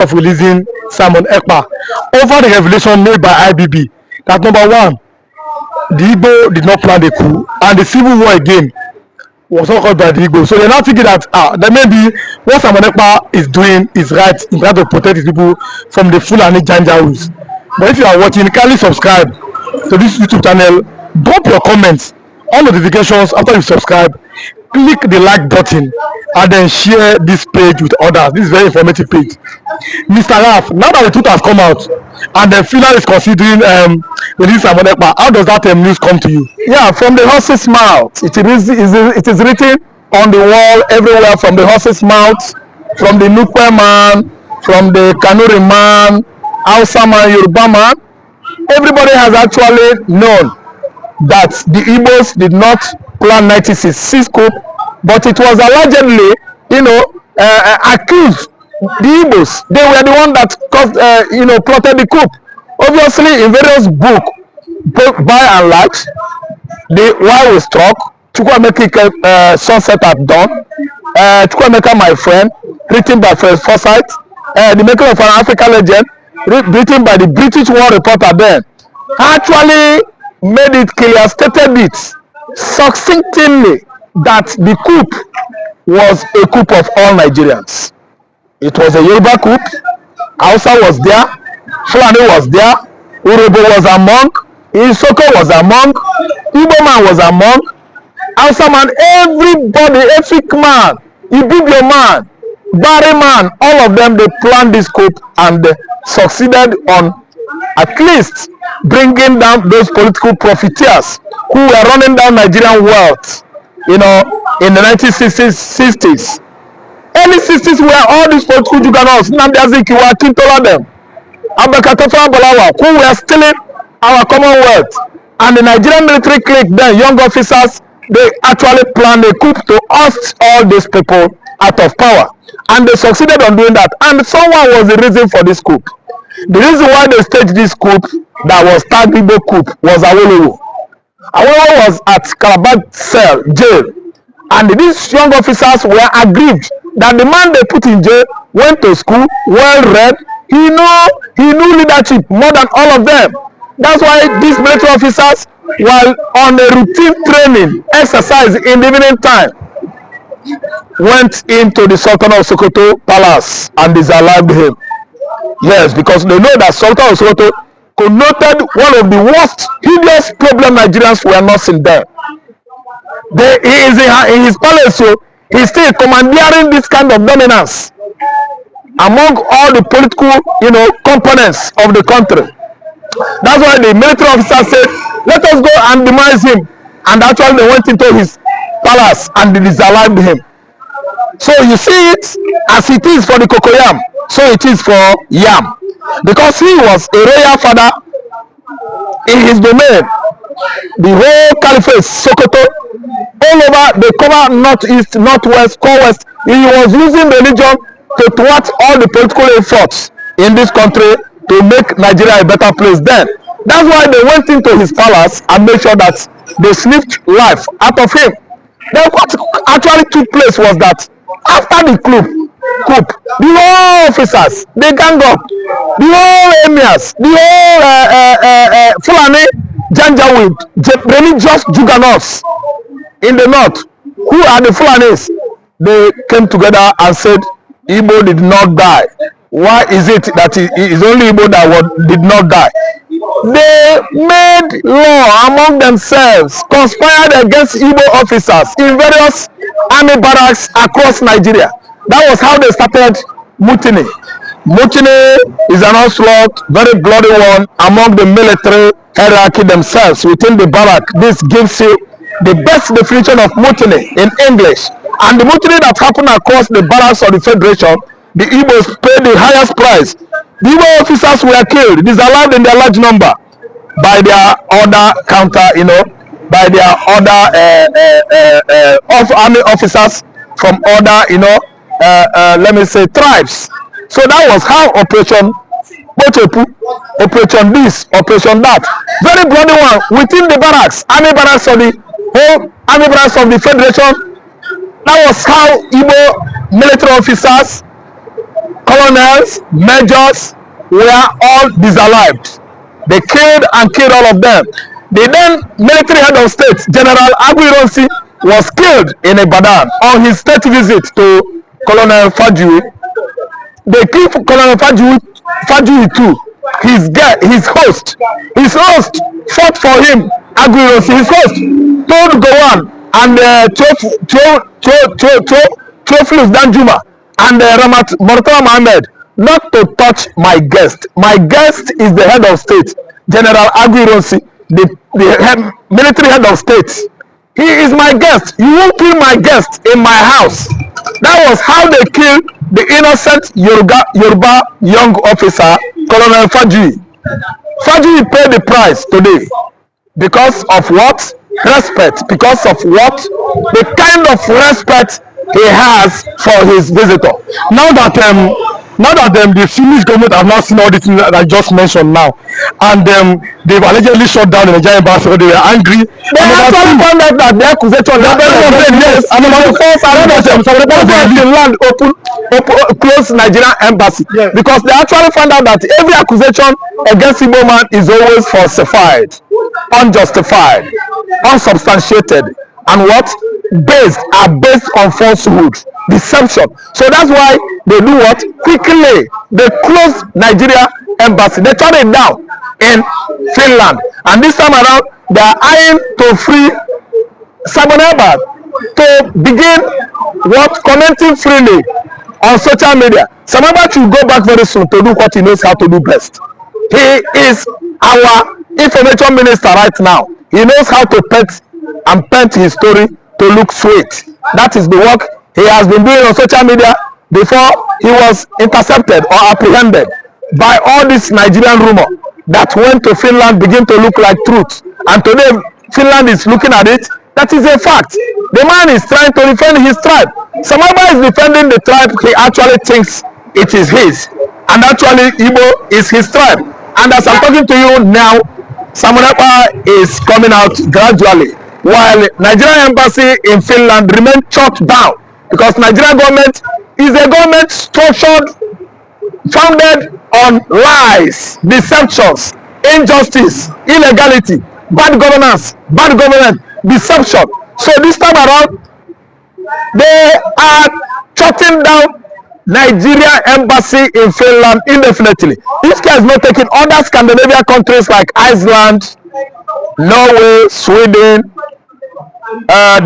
of releasing Simon Ekpa over the revelation made by IBB that number one, the Igbo did not plan the coup, and the civil war again was not caused by the Igbo. So they're now thinking that that maybe what Simon Ekpa is doing is right in trying to protect his people from the Fulani Janjaweeds. But if you are watching, kindly subscribe to this YouTube channel, drop your comments, all notifications after you subscribe, click the like button, and then share this page with others. This is very informative page. Mr. Raf, now that the truth has come out and then Finland is considering releasing Simon Ekpa, how does that news come to you? Yeah, from the horse's mouth. It is written on the wall everywhere, from the horse's mouth, from the Nukwe man, from the Kanuri man, Hausa man, Yoruba man. Everybody has actually known that the Igbos did not plan 1966 coup, but it was allegedly, accused the Igbos. They were the one that caused, plotted the coup. Obviously, in various books, by and large, the Why We Struck, Chukwuemeka Sunset at Dawn, Chukwuemeka My Friend, written by Fred Forsyth, The Making of an African Legend, written by the British war reporter then, actually made it clear, stated it succinctly that the coup was a coup of all Nigerians. It was a Yoruba coup. Hausa was there, Fulani was there, Urhobo was among, Isoko was among, Igbo man was among, Hausa man, everybody, Efik man, Ibibio man, Bari man, all of them, they planned this coup and succeeded on at least bringing down those political profiteers who were running down Nigerian wealth, in the 1960s. Early 60s were all these political juggernauts, Nnamdi Azikiwe, Akintola them, Abekatafa Balawa, who were stealing our commonwealth. And the Nigerian military clique then, young officers, they actually planned a coup to oust all these people out of power. And they succeeded on doing that. And someone was the reason for this coup. The reason why they staged this coup that was tagged Igbo coup was Awolowo. Awolowo was at Calabar cell, jail. And these young officers were aggrieved that the man they put in jail went to school, well read, he knew leadership more than all of them. That's why these military officers, while on a routine training exercise in the evening time, went into the Sultan of Sokoto palace and disallowed him. Yes, because they know that Sultan of Sokoto connoted one of the worst, hideous problem Nigerians were not in there. He is in his palace, so he's still commandeering this kind of dominance among all the political, components of the country. That's why the military officer said, let us go and demise him. And actually they went into his palace and they disallowed him. So you see it as it is for the cocoyam, so it is for yam. Because he was a royal father in his domain. The whole caliphate, Sokoto, all over, they cover northeast, northwest, west. He was using religion to thwart all the political efforts in this country to make Nigeria a better place then. That's why they went into his palace and made sure that they sniffed life out of him. Then what actually took place was that after the coup, the whole officers, they gang up, the whole emirs, the whole Fulani Janjaweed, religious juggernauts in the north, who are the Fulanis, they came together and said, Igbo did not die. Why is it that it is only Igbo that did not die? They made law among themselves, conspired against Igbo officers in various army barracks across Nigeria. That was how they started mutiny. Mutiny is an onslaught, very bloody one, among the military hierarchy themselves within the barrack. This gives you the best definition of mutiny in English. And the mutiny that happened across the barracks of the Federation, the Igbos paid the highest price. The Igbo officers were killed, disallowed in their large number by their other by their other army officers from other, let me say, tribes. So that was how Operation Bochepu, Operation this, Operation that, very bloody one within the barracks, army barracks of the whole army barracks of the Federation. That was how Igbo military officers colonels, majors were all disallowed. They killed and killed all of them. The then military head of state, General Aguironsi, was killed in Ibadan on his state visit to Colonel Fajuyi. They killed Colonel Fajuyi too. His host fought for him. Aguironsi, his host, told Gowon and Theophilus Danjuma and Ramat Murtala Mohammed not to touch my guest. My guest is the head of state, General Aguironsi, the military head of state. He is my guest. You won't kill my guest in my house. That was how they killed the innocent Yoruba young officer, Colonel Fajuyi. Fajuyi paid the price today because of what? Respect. Because of what? The kind of respect he has for his visitor. Now that the Finnish government have now seen all the things that I just mentioned now, and they've allegedly shut down the Nigerian embassy, they were angry. They actually found out that the accusation Finland close Nigerian embassy, yes, because they actually found out that every accusation against Igbo man is always falsified, unjustified, unsubstantiated, and what? Based on falsehood, deception. So that's why they do what? Quickly they close Nigeria embassy. They turn it down in Finland, and this time around they are eyeing to free Simon Ekpa to begin what? Commenting freely on social media. Simon Ekpa should go back very soon to do what he knows how to do best. He is our information minister right now. He knows how to paint his story to look sweet. That is the work he has been doing on social media before he was intercepted or apprehended by all this Nigerian rumor that went to Finland begin to look like truth. And today Finland is looking at it. That is a fact. The man is trying to defend his tribe. Simon Ekpa is defending the tribe he actually thinks it is his. And actually Igbo is his tribe. And as I'm talking to you now, Simon Ekpa is coming out gradually, while Nigerian embassy in Finland remains shut down because Nigerian government is a government structured, founded on lies, deceptions, injustice, illegality, bad governance, bad government, deception. So this time around, they are shutting down Nigeria embassy in Finland indefinitely. If care is not taken, other Scandinavian countries like Iceland, Norway, Sweden,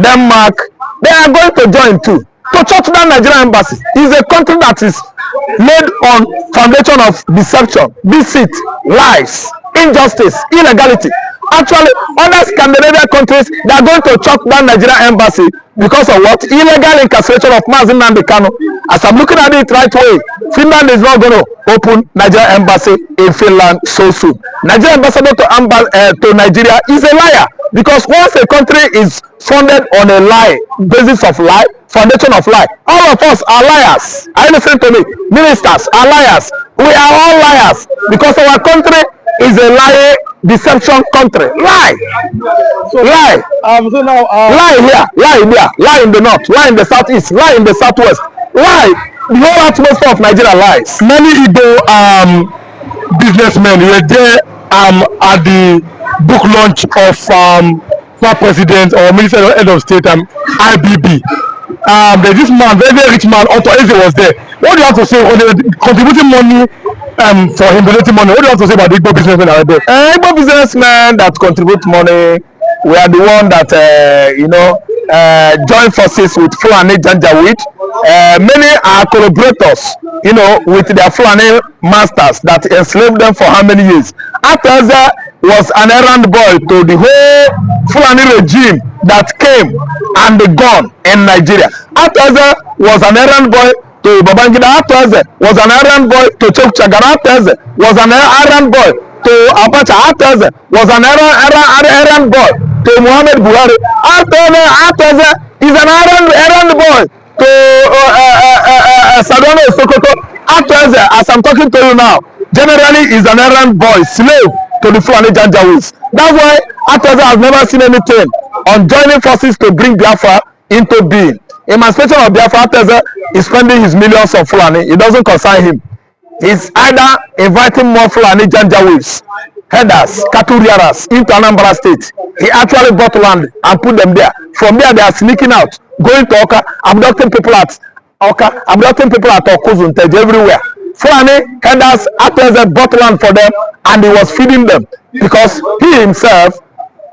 Denmark, they are going to join too. To shut down Nigerian embassy is a country that is made on foundation of deception, deceit, lies, injustice, illegality. Actually, other Scandinavian countries, they are going to shut down Nigerian embassy because of what? Illegal incarceration of Nnamdi Kanu. As I'm looking at it right way, Finland is not going to open Nigerian embassy in Finland so soon. Nigerian ambassador to Nigeria is a liar, because once a country is founded on a lie, basis of lie, foundation of lie, all of us are liars. Are you listening to me? Ministers are liars. We are all liars because our country is a lie, deception country. Lie. So, lie. So now, lie here, lie there, lie in the north, lie in the southeast, lie in the southwest, lie. The whole atmosphere of Nigeria lies. Many Igbo businessmen were there at the book launch of former president or minister or head of state IBB. There's this man, very, very rich man, Otto Eze was there. What do you have to say? Contributing money for him, donating money. What do you have to say about the Igbo businessmen that are there? Igbo businessmen that contribute money, we are the one that join forces with Fulani Janjaweed. Many are collaborators, with their Fulani masters that enslaved them for how many years. Ateze was an errand boy to the whole Fulani regime that came and gone in Nigeria. Ateze was an errand boy to Babangida. Ateze was an errand boy to Chagara. Ateze was an errand boy to Abacha. Ateze was an errand boy to Muhammad Buhari. Ateze is an errand boy to Sadano Sokoto. Ateze, as I'm talking to you now, generally is an errand boy, slave to the Fulani Janjaweeds. That's why Ateze has never seen anything on joining forces to bring Biafra into being. emancipation of Biafra is spending his millions on Fulani. It doesn't concern him. He's either inviting more Fulani Janjaweeds, headers, cattle rearers into Anambra State. He actually bought land and put them there. From there, they are sneaking out, going to Oka, abducting people at Okuzunteji everywhere. Fulani headers actually bought land for them and he was feeding them because he himself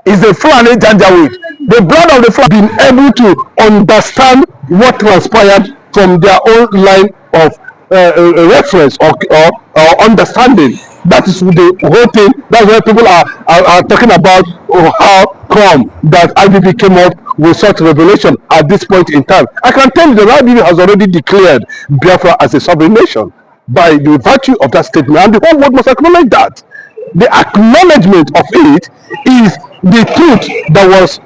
is a Fulani Janjaweed. The blood of the Fulani been able to understand what transpired from their own line of reference or understanding. That is the whole thing. That's why people are talking about how come that IBB came up with such revelation at this point in time. I can tell you that IBB has already declared Biafra as a sovereign nation by the virtue of that statement, and the whole world must acknowledge that. The acknowledgement of it is the truth that was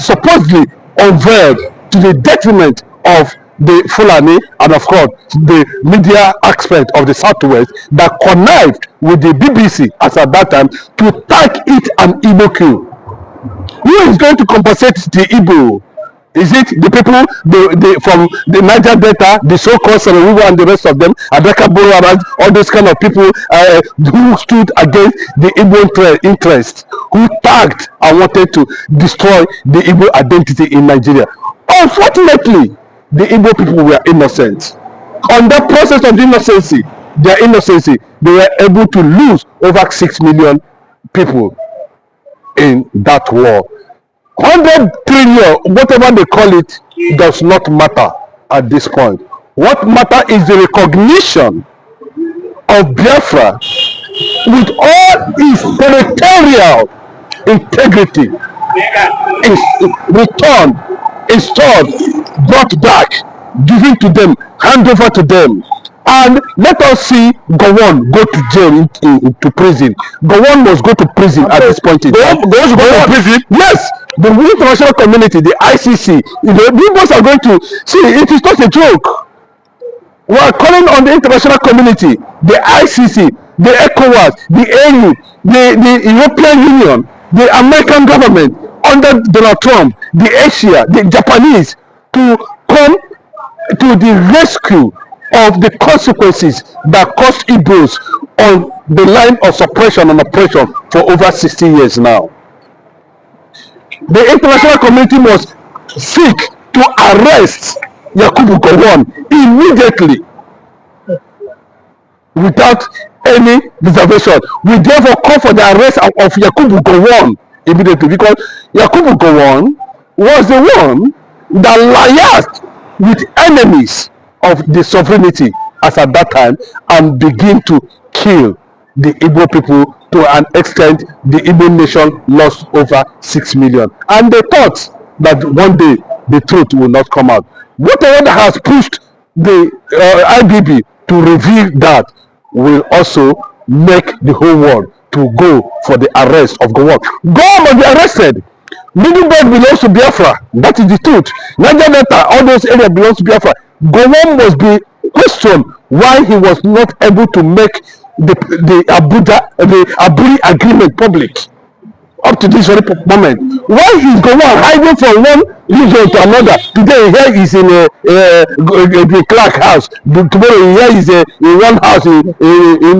supposedly unveiled to the detriment of the Fulani and of course the media aspect of the Southwest that connived with the BBC as at that time to tag it an Igbo coup. Who is going to compensate the Igbo? Is it the people from the Niger Delta, the so-called Senegal and the rest of them, Adaka Borough, all those kind of people who stood against the Igbo interest, who tagged and wanted to destroy the Igbo identity in Nigeria? Unfortunately, the Igbo people were innocent. On that process of their innocency, they were able to lose over 6 million people in that war. 100 trillion, whatever they call it, does not matter at this point. What matters is the recognition of Biafra with all its territorial integrity is returned, installed, brought back, given to them, hand over to them. And let us see Gowon go to jail, to prison. Gowon must go to prison at this point in time. Go to prison? Yes. The international community, the ICC, the Igbos are going to see it is not a joke. We are calling on the international community, the ICC, the ECOWAS, the AU, the European Union, the American government under Donald Trump, the Asia, the Japanese, to come to the rescue of the consequences that cost Igbos on the line of suppression and oppression for over 60 years now. The international community must seek to arrest Yakubu Gowon immediately without any reservation. We therefore call for the arrest of Yakubu Gowon immediately, because Yakubu Gowon was the one that liaised with enemies of the sovereignty as at that time and begin to kill the Igbo people. To an extent, the Igbo nation lost over 6 million. And they thought that one day the truth will not come out. Whatever that has pushed the IBB to reveal that will also make the whole world to go for the arrest of Gowon. Gowon must be arrested. Middle Belt belongs to Biafra. That is the truth. Niger Delta, all those areas belongs to Biafra. Gowon must be questioned why he was not able to make the Aburi agreement public up to this very moment. Why he's going on hiding from one region to another? Today here is in the Clark house. Tomorrow here is in one house in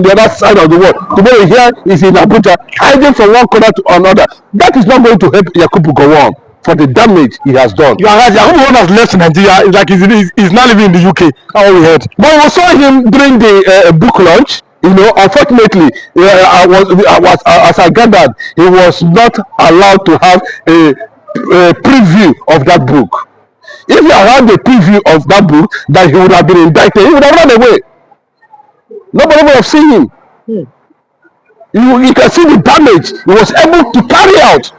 the other side of the world. Tomorrow here is in Abuja, hiding from one corner to another. That is not going to help Yakubu Gowon for the damage he has done. You are right. Yakubu Gowon has left Nigeria. It's like he's now living in the UK. How we heard. But we saw him during the book launch. You know, unfortunately, as I gathered, he was not allowed to have a preview of that book. If he had had a preview of that book, that he would have been indicted, he would have run away. Nobody would have seen him. You can see the damage he was able to carry out,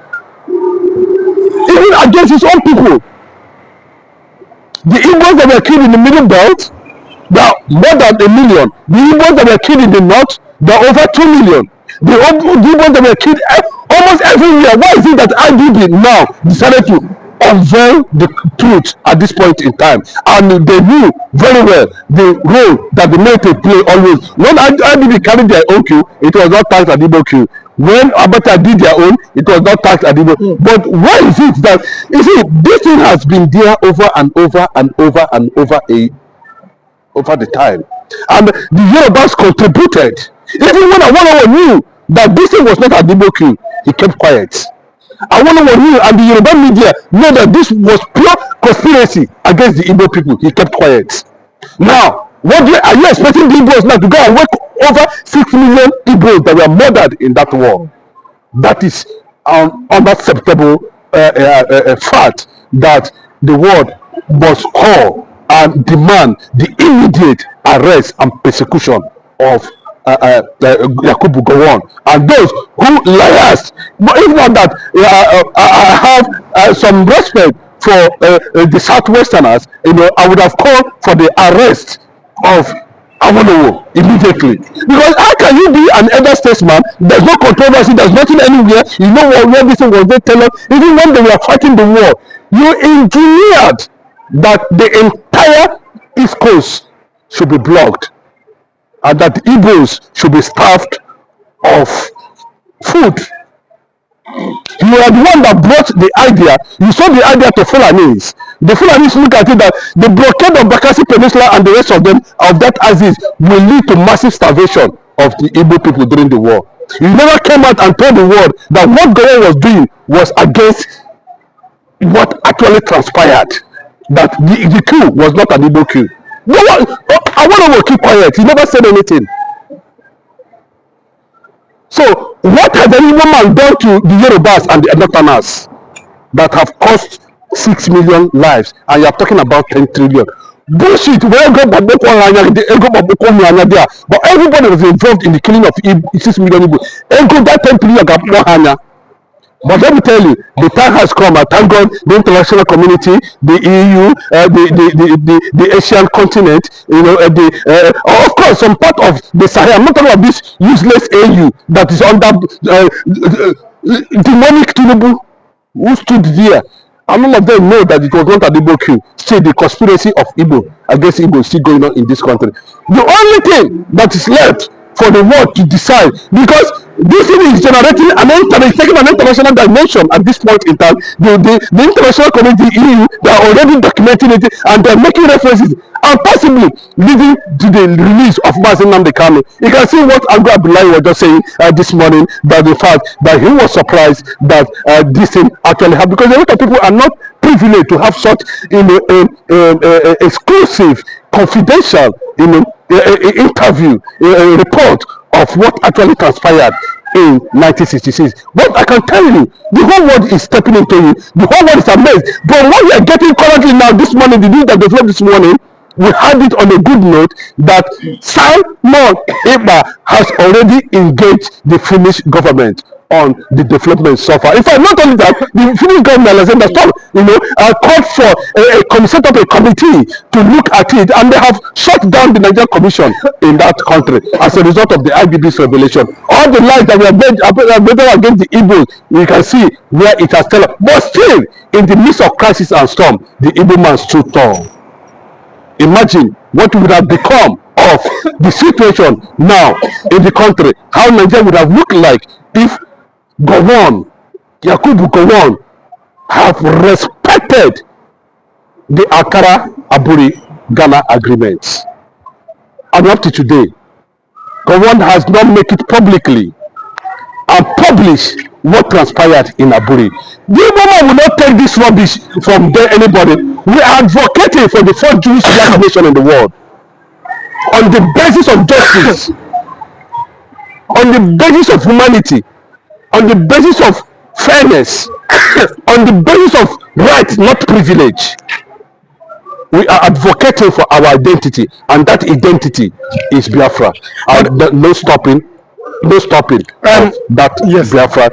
even against his own people. The Igbos that were killed in the Middle Belt, there are more than 1 million. The Igbos that were killed in the north, there are over 2 million. The Igbos that were killed almost everywhere. Why is it that IBB now decided to unveil the truth at this point in time, and they knew very well the role that the military play always. When IBB carried their own queue, it was not taxed at Igbo queue. When Abata did their own, it was not taxed at Igbo. But why is it that, you see, this thing has been there over and over and over and over the time, and the Yorubas contributed. Even when Awolowo knew that this thing was not at Igbo queue, he kept quiet. Awolowo knew, and the Yoruba media know that this was pure conspiracy against the Igbo people. He kept quiet. Now, are you expecting the Igbos now to go and wake over 6 million Igbos that were murdered in that war? That is unacceptable fact that the world must call and demand the immediate arrest and persecution of Yakubu Gowon and those who liars. But if not that, I have some respect for the Southwesterners. I would have called for the arrest of Awolowo immediately, because how can you be an elder statesman? There's no controversy, there's nothing anywhere. You know where this thing was. They tell us, even when they were fighting the war, you engineered that the entire East Coast should be blocked and that the Igbos should be starved of food. You are the one that brought the idea. You sold the idea to Fulanis. The Fulanis look at it that the blockade of Bakassi Peninsula and the rest of them, of that Aziz, will lead to massive starvation of the Igbo people during the war. You never came out and told the world that what Gowon was doing was against what actually transpired. That the coup was not an Igbo coup. No one, I want to keep quiet. He never said anything. So, what has the Igbo man done to the Yorubas and the Northerners that have cost 6 million lives, and you are talking about 10 trillion? Bullshit. But everybody was involved in the killing of 6 million people. That 10 trillion. But let me tell you, the time has come. I thank God, the international community, the EU, the Asian continent, of course, some part of the Sahel. I'm not talking about this useless AU that is under demonic Tinubu, who stood there. And all of them know that it was not an Igbo coup. Still, the conspiracy of Igbo against Igbo is still going on in this country. The only thing that is left for the world to decide, because this thing is generating taking an international dimension at this point in time. The international community, EU, they are already documenting it and they are making references and possibly leading to the release of Nnamdi Kanu. You can see what Agua Abdullahi was just saying this morning, that the fact that he was surprised that this thing actually happened, because a lot of people are not privileged to have such exclusive, confidential, interview, report of what actually transpired in 1966. But I can tell you, the whole world is stepping into it. The whole world is amazed. But what we are getting currently now, this morning, the news that they flow this morning, we had it on a good note that Simon Ekpa has already engaged the Finnish government on the development so far. In fact, not only that, the Finnish government has called for set up a committee to look at it, and they have shut down the Nigerian Commission in that country as a result of the IBB'S revelation. All the lies that were made against the Igbos, you can see where it has turned. But still, in the midst of crisis and storm, the Igbo man stood tall. Imagine what would have become of the situation now in the country, how Nigeria would have looked like if Yakubu Gowon have respected the Accra-Aburi-Ghana agreements. And up to today, Gowon has not made it publicly and publish what transpired in Aburi. The Igbo will not take this rubbish from anybody. We are advocating for the first Jewish black nation in the world on the basis of justice, on the basis of humanity, on the basis of fairness, on the basis of right, not privilege. We are advocating for our identity, and that identity is Biafra. No stopping that yes. Biafra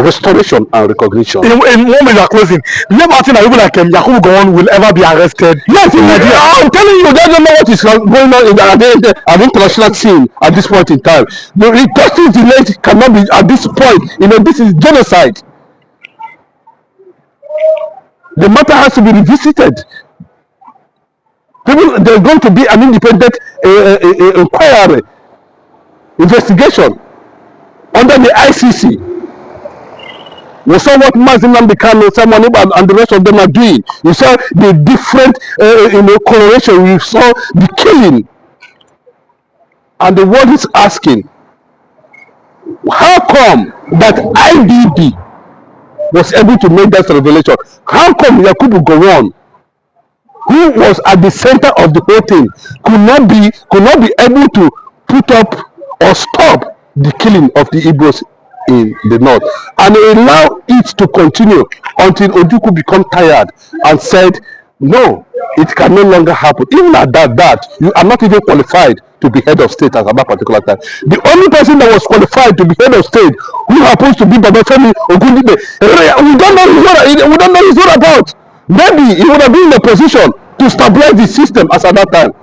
restoration and recognition. In 1 minute closing, do you ever think that people like Yakubu Gowon will ever be arrested? Yes, in Nigeria. I'm telling you, they don't know what is going on in the international scene at this point in time. The justice delayed cannot be at this point. This is genocide. The matter has to be revisited. There's going to be an independent inquiry, investigation under the ICC. We saw what Nnamdi Kanu, Simon Ekpa, and the rest of them are doing. We saw the different, coloration. We saw the killing, and the world is asking, how come that IBB was able to make that revelation? How come Yakubu Gowon, who was at the center of the whole thing, could not be able to put up or stop the killing of the Igbos in the north, and allow it to continue until Ojukwu become tired and said, no, it can no longer happen. Even at that you are not even qualified to be head of state at that particular time. The only person that was qualified to be head of state, who happens to be Babafemi Ogundibe, we don't know his whereabouts. Maybe he would have been in a position to stabilize the system as at that time.